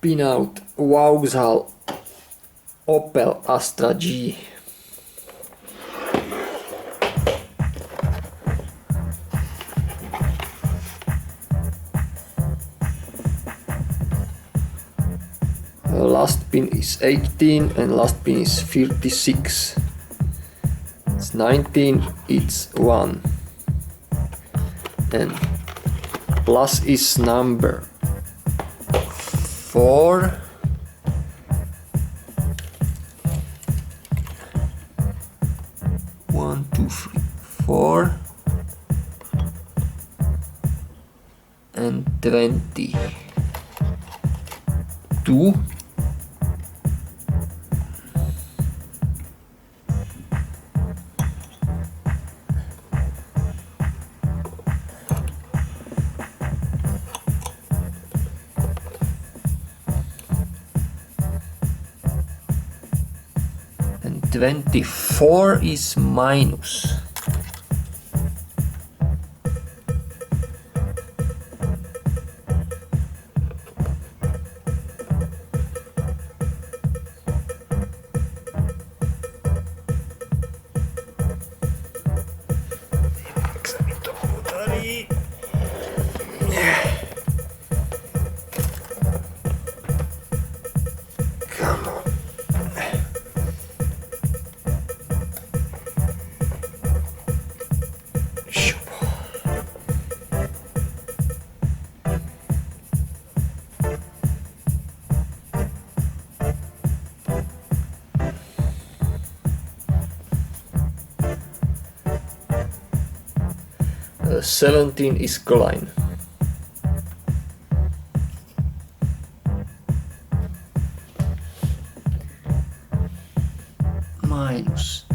pinout Vauxhall Opel Astra G. Last pin is 18 and last pin is 36. It's 19, it's 1. And plus is number 4. One, two, three, 4 and 20. 2 and 24 is minus. Come on. Uh, 17 is Klein. Minus